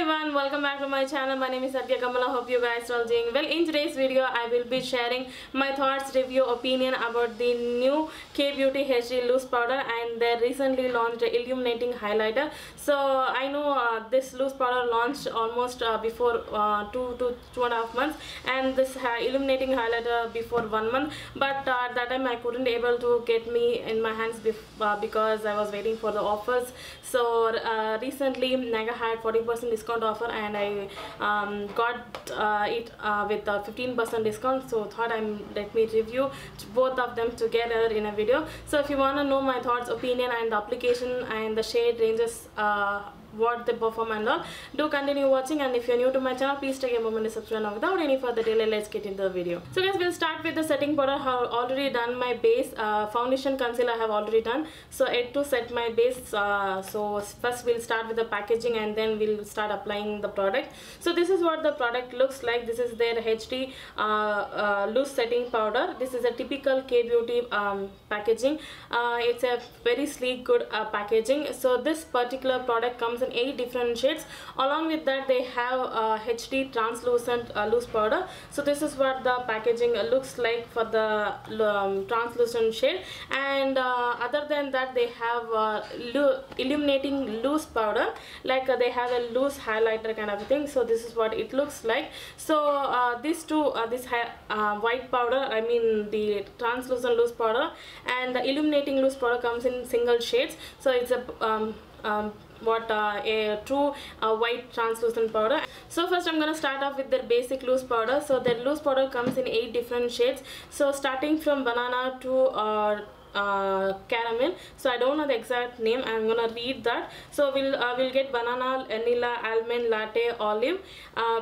everyone, welcome back to my channel. My name is SATHYA KAMALA. Hope you guys are all doing well. In today's video, I will be sharing my thoughts, review, opinion about the new K-Beauty HD loose powder and their recently launched Illuminating highlighter. So I know this loose powder launched almost before 2 to 2.5 months, and this Illuminating highlighter before 1 month. But at that time I couldn't able to get me in my hands because I was waiting for the offers. So recently Naga had 40% discount offer, and I got it with a 15% discount. So thought let me review both of them together in a video. So if you want to know my thoughts, opinion, and the application and the shade ranges, what they perform and all, do continue watching. And if you're new to my channel, please take a moment to subscribe. Now without any further delay, let's get into the video. So guys, we'll start with the setting powder. I have already done my base. Foundation, concealer I have already done, so yet to set my base. So first we'll start with the packaging and then we'll start applying the product. So this is what the product looks like. This is their HD loose setting powder. This is a typical K-Beauty packaging. It's a very sleek, good packaging. So this particular product comes in 8 different shades. Along with that, they have HD translucent loose powder. So this is what the packaging looks like for the translucent shade. And other than that, they have Illuminating loose powder, like they have a loose highlighter kind of thing. So this is what it looks like. So these two, this white powder, I mean the translucent loose powder, and the Illuminating loose powder comes in single shades. So it's a a true white translucent powder. So first I'm gonna start off with their basic loose powder. So their loose powder comes in 8 different shades. So starting from banana to caramel. So I don't know the exact name. I'm gonna read that. So we'll get banana, vanilla, almond, latte, olive,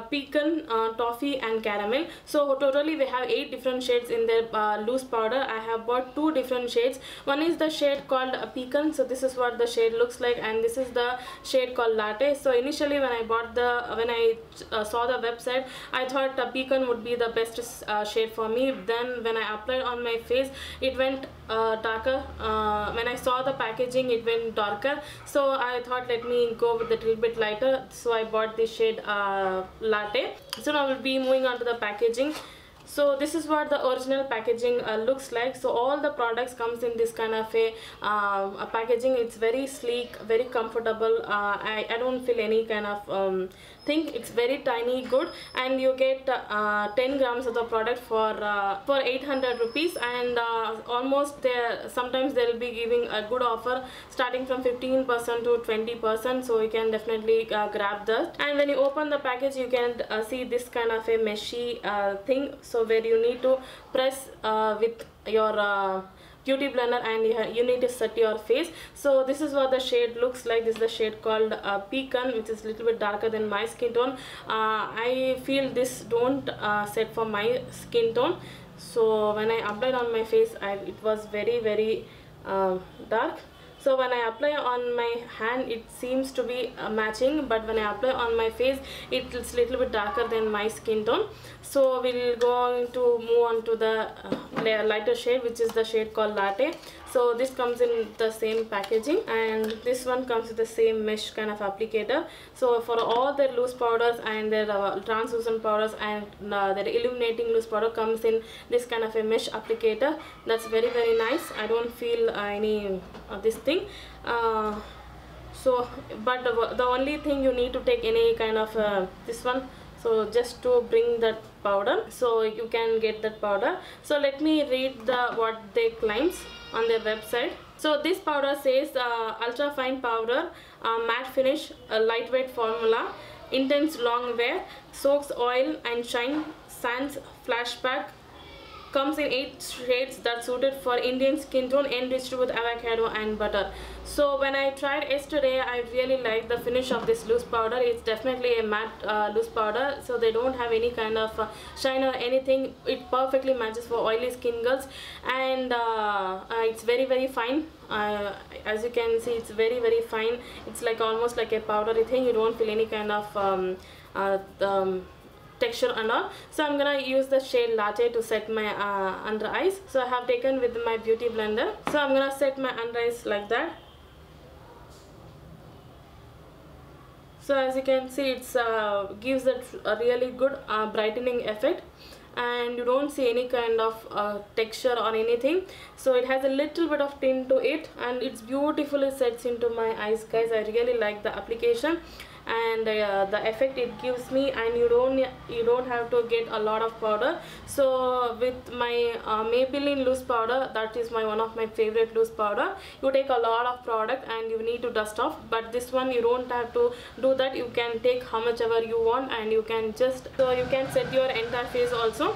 pecan, toffee, and caramel. So totally we have 8 different shades in their loose powder. I have bought 2 different shades. One is the shade called pecan. So this is what the shade looks like, and this is the shade called latte. So initially when I saw the website, I thought pecan would be the best shade for me. Then when I applied on my face, it went darker. When I saw the packaging, it went darker. So I thought let me go with a little bit lighter. So I bought the shade latte. So now we'll be moving on to the packaging. So this is what the original packaging looks like. So all the products comes in this kind of a packaging. It's very sleek, very comfortable. I don't feel any kind of thing. It's very tiny, good, and you get 10 grams of the product for 800 rupees. And almost there, sometimes they will be giving a good offer starting from 15% to 20%. So you can definitely grab that. And when you open the package, you can see this kind of a meshy thing. So where you need to press with your beauty blender, and you need to set your face. So this is what the shade looks like. This is the shade called Pecan, which is a little bit darker than my skin tone. I feel this don't set for my skin tone. So when I applied on my face, it was very dark. So when I apply on my hand, it seems to be matching, but when I apply on my face, it's a little bit darker than my skin tone. So we'll go to move on to the lighter shade, which is the shade called latte. So this comes in the same packaging, and this one comes with the same mesh kind of applicator. So for all their loose powders and their translucent powders and their Illuminating loose powder comes in this kind of a mesh applicator. That's very nice. I don't feel any this thing. So but the only thing you need to take any kind of this one. So just to bring that powder, so you can get that powder. So let me read what they claims on their website. So this powder says ultra fine powder, matte finish, lightweight formula, intense long wear, soaks oil and shine, sans flashback, comes in 8 shades that suited for Indian skin tone, enriched with avocado and butter. So when I tried yesterday, I really like the finish of this loose powder. It's definitely a matte loose powder, so they don't have any kind of shine or anything. It perfectly matches for oily skin girls, and it's very fine. As you can see, it's very fine. It's like almost like a powdery thing. You don't feel any kind of texture and all. So I'm gonna use the shade latte to set my under eyes. So I have taken with my beauty blender. So I'm gonna set my under eyes like that. So as you can see, it's gives a really good brightening effect, and you don't see any kind of texture or anything. So it has a little bit of tint to it, and it's beautifully sets into my eyes, guys. I really like the application and the effect it gives me, and you don't have to get a lot of powder. So with my Maybelline loose powder, that is one of my favorite loose powder, you take a lot of product and you need to dust off, but this one you don't have to do that. You can take how much ever you want, and you can just, so you can set your entire face also.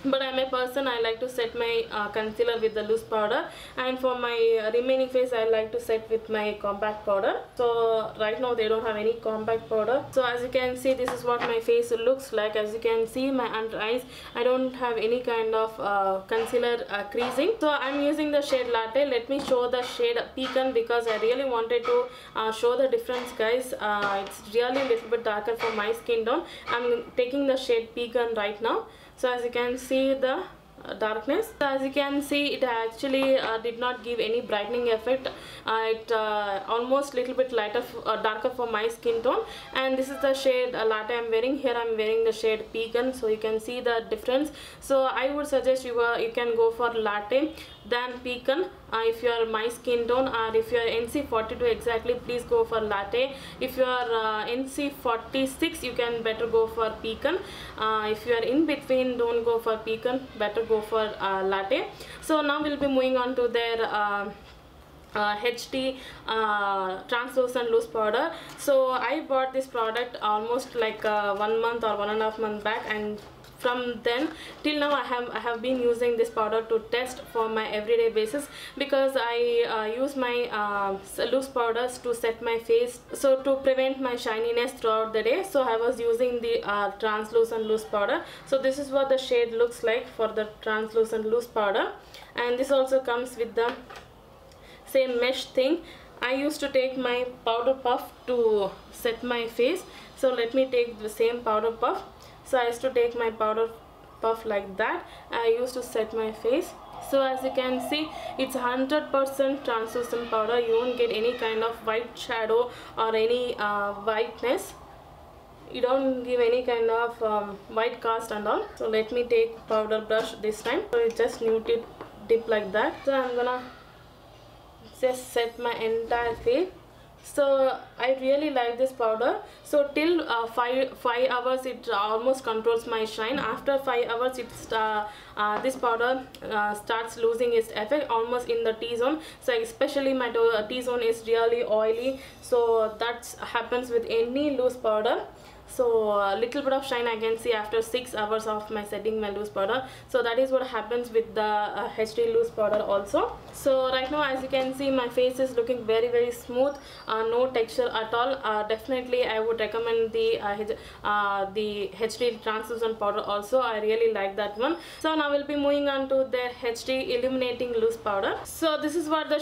But I'm a person, I like to set my concealer with the loose powder, and for my remaining face I like to set with my compact powder. So right now they don't have any compact powder. So as you can see, this is what my face looks like. As you can see, my under eyes, I don't have any kind of concealer creasing. So I'm using the shade Latte. Let me show the shade Pecan, because I really wanted to show the difference, guys. It's really a little bit darker for my skin tone. I'm taking the shade Pecan right now. So as you can see the darkness. So as you can see, it actually did not give any brightening effect. It almost little bit lighter, darker for my skin tone. And this is the shade Latte I'm wearing. Here I'm wearing the shade Pecan, so you can see the difference. So I would suggest you can go for Latte than Pecan if you are my skin tone, or if you are NC42 exactly, please go for Latte. If you are NC46, you can better go for Pecan. If you are in between, don't go for Pecan, better go for Latte. So now we'll be moving on to their HD translucent loose powder. So I bought this product almost like 1 month or 1.5 months back, and from then till now I have been using this powder to test for my everyday basis, because I use my loose powders to set my face, so to prevent my shininess throughout the day. So I was using the translucent loose powder. So this is what the shade looks like for the translucent loose powder, and this also comes with the same mesh thing. I used to take my powder puff to set my face, so let me take the same powder puff. So I used to take my powder puff like that. I used to set my face. So as you can see, it's 100% translucent powder. You won't get any kind of white shadow or any whiteness. You don't give any kind of white cast and all. So let me take powder brush this time. So it just nude dip like that. So I'm gonna just set my entire face. So I really like this powder. So till 5 hours it almost controls my shine. After 5 hours this powder starts losing its effect almost in the T-zone. So especially my T-zone is really oily, so that happens with any loose powder. So a little bit of shine I can see after 6 hours of my setting my loose powder. So that is what happens with the HD loose powder also. So right now, as you can see, my face is looking very smooth, no texture at all. Definitely I would recommend the HD translucent powder also. I really like that one. So now we'll be moving on to their HD illuminating loose powder. So this is what the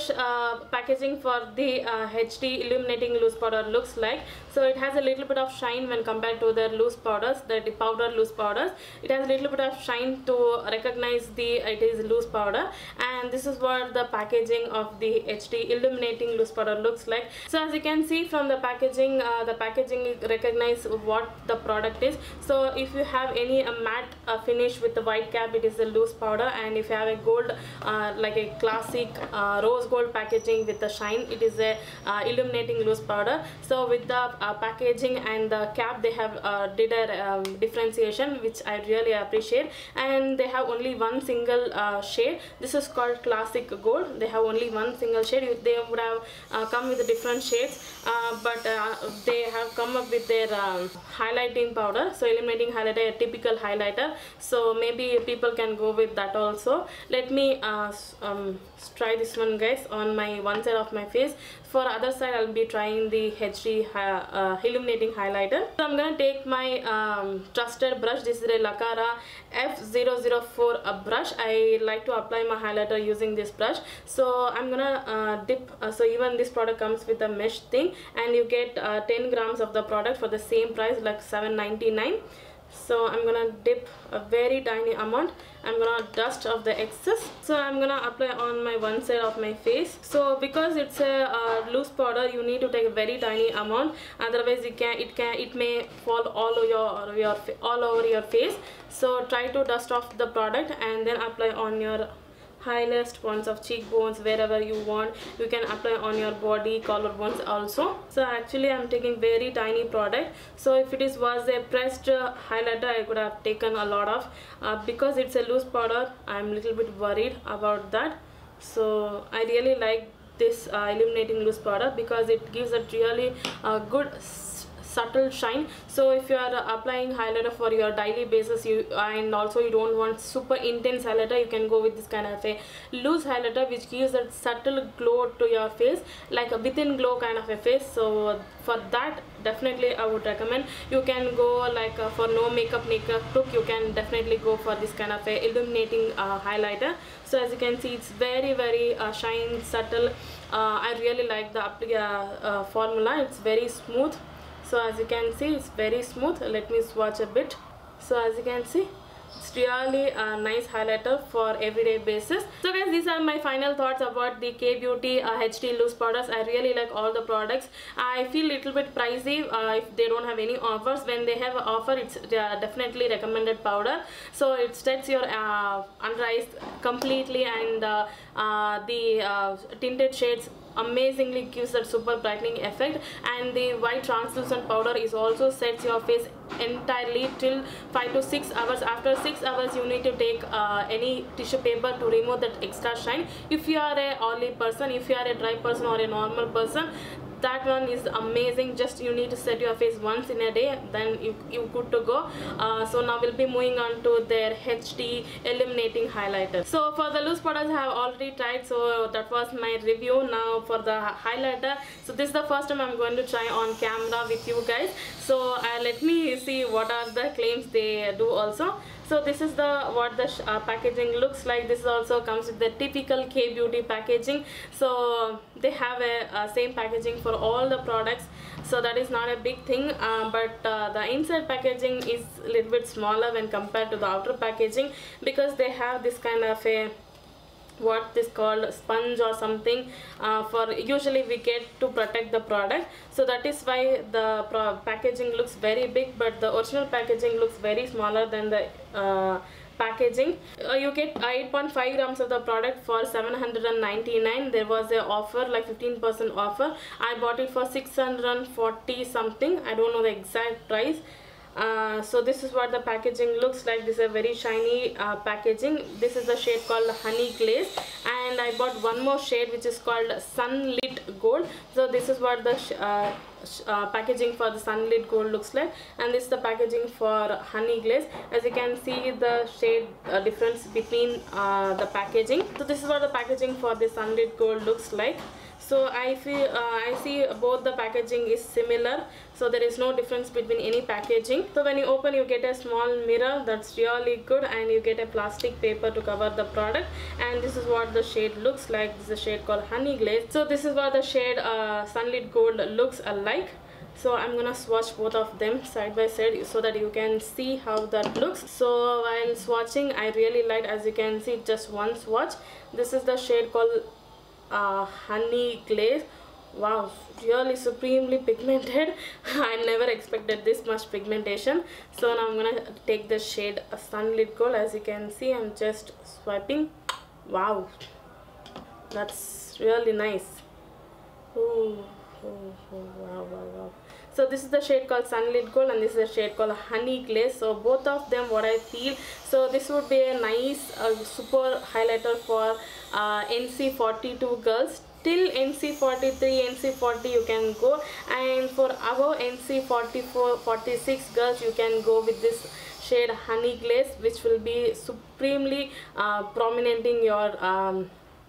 packaging for the HD illuminating loose powder looks like. So it has a little bit of shine when compared to the loose powders, the powder loose powders. It has a little bit of shine to recognize it is loose powder. And this is what the packaging of the HD illuminating loose powder looks like. So as you can see from the packaging recognize what the product is. So if you have any matte finish with the white cap, it is a loose powder. And if you have a gold like a classic rose gold packaging with the shine, it is a illuminating loose powder. So with the packaging and the cap, they have did a differentiation, which I really appreciate. And they have only one single shade. This is called classic gold. They have only one single shade. They would have come with the different shades, but they have come up with their highlighting powder. So illuminating highlighter, a typical highlighter. So maybe people can go with that also. Let me try this one, guys, on my one side of my face. For other side, I'll be trying the HD illuminating highlighter. So I'm gonna take my trusted brush. This is a Lakara F004 brush. I like to apply my highlighter using this brush. So I'm gonna dip. So even this product comes with a mesh thing, and you get 10 grams of the product for the same price, like $7.99. So I'm gonna dip a very tiny amount. I'm gonna dust off the excess. So I'm gonna apply on my one side of my face. So because it's a loose powder, you need to take a very tiny amount. Otherwise, it may fall all over your face. So try to dust off the product and then apply on your highest points of cheekbones, wherever you want. You can apply on your body, collarbones also. So actually I'm taking very tiny product. So if it was a pressed highlighter, I could have taken a lot of, because it's a loose powder, I'm a little bit worried about that. So I really like this illuminating loose powder because it gives a really good subtle shine. So if you are applying highlighter for your daily basis, and also you don't want super intense highlighter, you can go with this kind of a loose highlighter which gives a subtle glow to your face, like a within glow kind of a face. So for that, definitely I would recommend. You can go like for no makeup look, you can definitely go for this kind of a illuminating highlighter. So as you can see, it's very shine subtle. I really like the formula. It's very smooth. So as you can see, it's very smooth. Let me swatch a bit. So as you can see, it's really a nice highlighter for everyday basis. So guys, these are my final thoughts about the K-Beauty HD loose powders. I really like all the products. I feel little bit pricey if they don't have any offers. When they have an offer, it's definitely recommended powder. So it sets your under eyes completely, and the tinted shades amazingly gives that super brightening effect. And the white translucent powder is also sets your face entirely till 5 to 6 hours. After 6 hours, you need to take any tissue paper to remove that extra shine. If you are a oily person, if you are a dry person or a normal person, that one is amazing. Just you need to set your face once in a day, then you good to go. So now we'll be moving on to their HD illuminating highlighter. So for the loose powders, I have already tried, so that was my review. Now for the highlighter, so this is the first time I'm going to try on camera with you guys. So let me see what are the claims they do also. So this is what the packaging looks like. This also comes with the typical K-Beauty packaging. So they have a same packaging for all the products, so that is not a big thing. But the inside packaging is a little bit smaller when compared to the outer packaging, because they have this kind of a what this called sponge or something for usually we get to protect the product. So that is why the packaging looks very big, but the original packaging looks very smaller than the packaging. You get 8.5 grams of the product for 799. There was a offer, like 15% offer. I bought it for 640 something. I don't know the exact price. So this is what the packaging looks like. This is a very shiny packaging. This is the shade called Honey Glaze, and I bought one more shade which is called Sunlit Gold. So this is what the packaging for the Sunlit Gold looks like, and this is the packaging for Honey Glaze. As you can see the shade difference between the packaging. So this is what the packaging for the Sunlit Gold looks like. So I see both the packaging is similar, so there is no difference between any packaging. So when you open, you get a small mirror, that's really good, and you get a plastic paper to cover the product. And this is what the shade looks like. This is a shade called Honey Glaze. So this is what the shade Sunlit Gold looks alike. So I'm gonna swatch both of them side by side so that you can see how that looks. So while swatching, I really liked, as you can see, just one swatch. This is the shade called Honey Glaze. Wow, really supremely pigmented. I never expected this much pigmentation. So now I'm gonna take the shade Sunlit Gold. As you can see, I'm just swiping. Wow, that's really nice. Ooh, wow. So this is the shade called Sunlit Gold, and this is the shade called Honey Glaze. So both of them, what I feel, so this would be a nice super highlighter for NC42 girls. Till NC43, NC40 you can go, and for above NC44, 46 girls, you can go with this shade Honey Glaze, which will be supremely prominenting your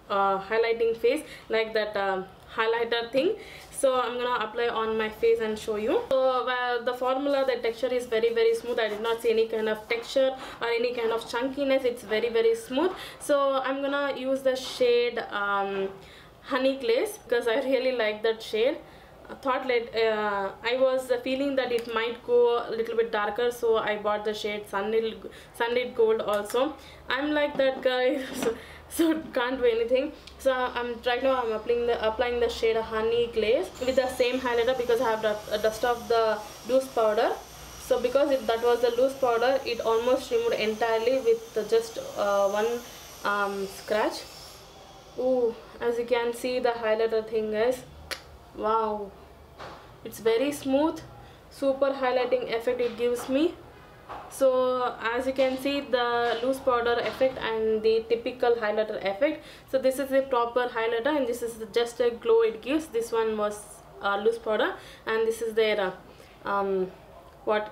highlighting face, like that highlighter thing. So I'm gonna apply on my face and show you. So the formula, the texture is very smooth. I did not see any kind of texture or any kind of chunkiness. It's very smooth. So I'm gonna use the shade Honey Glaze because I really like that shade. I was feeling that it might go a little bit darker, so I bought the shade Sunlit Gold also. I'm like that guy, so can't do anything. So right now I'm applying the shade Honey Glaze with the same highlighter, because I have dust off the loose powder. So because that was the loose powder, it almost removed entirely with just one scratch. Ooh, as you can see the highlighter thing, guys. Wow, it's very smooth, super highlighting effect it gives me. So as you can see, the loose powder effect and the typical highlighter effect. So this is the proper highlighter, and this is just a glow it gives. This one was loose powder, and this is their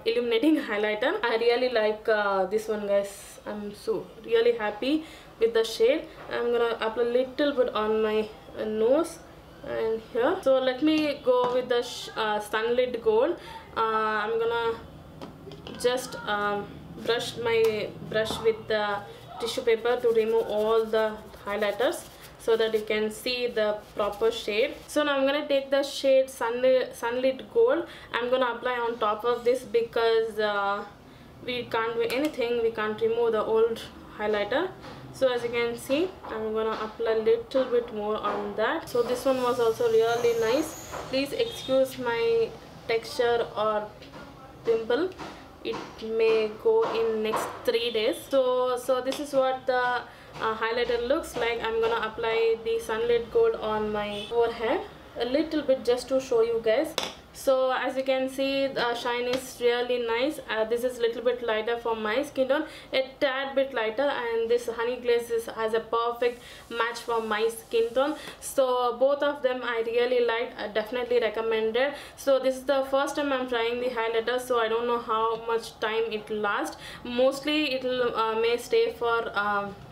illuminating highlighter. I really like this one, guys. I'm so really happy with the shade. I'm gonna apply a little bit on my nose and here. So let me go with the Sunlit Gold. I'm gonna just brush with the tissue paper to remove all the highlighters, so that you can see the proper shade. So now I'm gonna take the shade Sunlit Gold. I'm gonna apply on top of this, because we can't do anything, we can't remove the old highlighter. So as you can see, I'm gonna apply a little bit more on that. So this one was also really nice. Please excuse my texture or pimple, it may go in next 3 days. So this is what the highlighter looks like. I'm gonna apply the Sunlit Gold on my forehead a little bit, just to show you guys. So as you can see, the shine is really nice. This is a little bit lighter for my skin tone, a tad bit lighter, and this Honey Glaze has a perfect match for my skin tone. So both of them I really liked, I definitely recommended. So this is the first time I'm trying the highlighter, so I don't know how much time it lasts. Mostly it will may stay for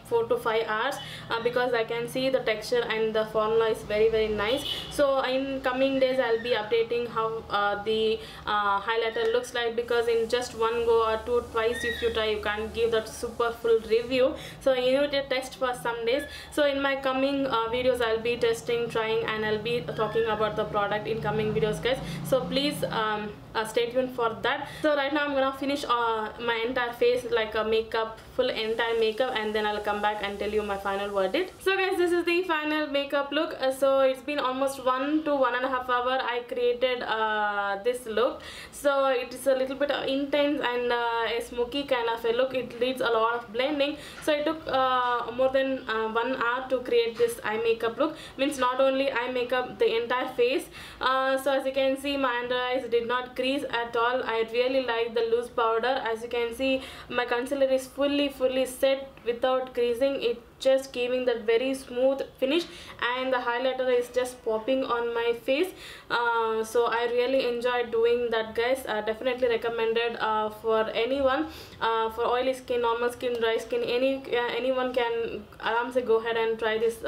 4 to 5 hours, because I can see the texture and the formula is very nice. So in coming days I'll be updating how the highlighter looks like, because in just one go or twice if you try, you can't give that super full review. So you need to test for some days. So in my coming videos I'll be testing, trying, and I'll be talking about the product in coming videos, guys. So please stay tuned for that. So right now I'm gonna finish my entire face, like a makeup, full entire makeup, and then I'll come back and tell you my final verdict. So guys, this is the final makeup look. So it's been almost 1 to 1.5 hours I created this look. So it is a little bit intense and a smoky kind of a look. It needs a lot of blending. So it took more than 1 hour to create this eye makeup look. Means not only eye makeup, the entire face. So as you can see, my under eyes did not crease at all. I really like the loose powder. As you can see, my concealer is fully set without creasing. It just giving that very smooth finish, and the highlighter is just popping on my face. So I really enjoyed doing that, guys. Definitely recommended for anyone, for oily skin, normal skin, dry skin, anyone can go ahead and try this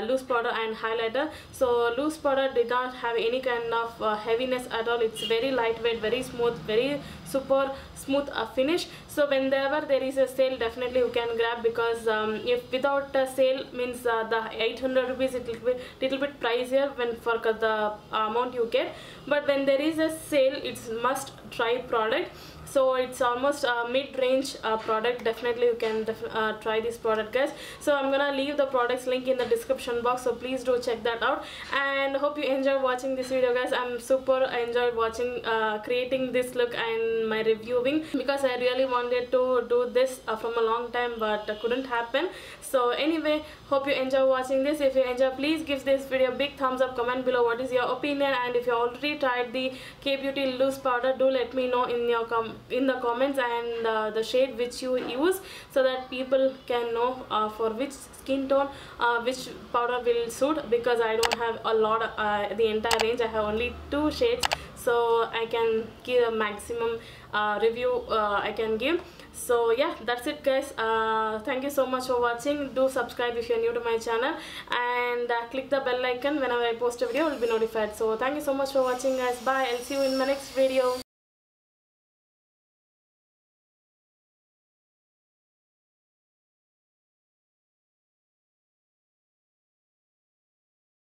loose powder and highlighter. So loose powder did not have any kind of heaviness at all. It's very lightweight, very smooth, very super smooth finish. So whenever there is a sale, definitely you can grab, because if without a sale, means the 800 rupees, it will be little bit pricier when for the amount you get. But when there is a sale, it's must try product. So it's almost a mid-range product. Definitely you can try this product, guys. So I'm gonna leave the products link in the description box, so please do check that out. And hope you enjoyed watching this video, guys. I'm super enjoyed watching creating this look and my reviewing, because I really wanted to do this from a long time, but couldn't happen. So anyway, hope you enjoy watching this. If you enjoy, please give this video a big thumbs up, comment below what is your opinion, and if you already tried the K-Beauty loose powder, do let me know in the comments, and the shade which you use, so that people can know for which skin tone which powder will suit, because I don't have a lot the entire range. I have only 2 shades, so I can give a maximum review I can give. So yeah, that's it, guys. Thank you so much for watching. Do subscribe if you're new to my channel, and click the bell icon. Whenever I post a video, you will be notified. So thank you so much for watching, guys. Bye. I'll see you in my next video.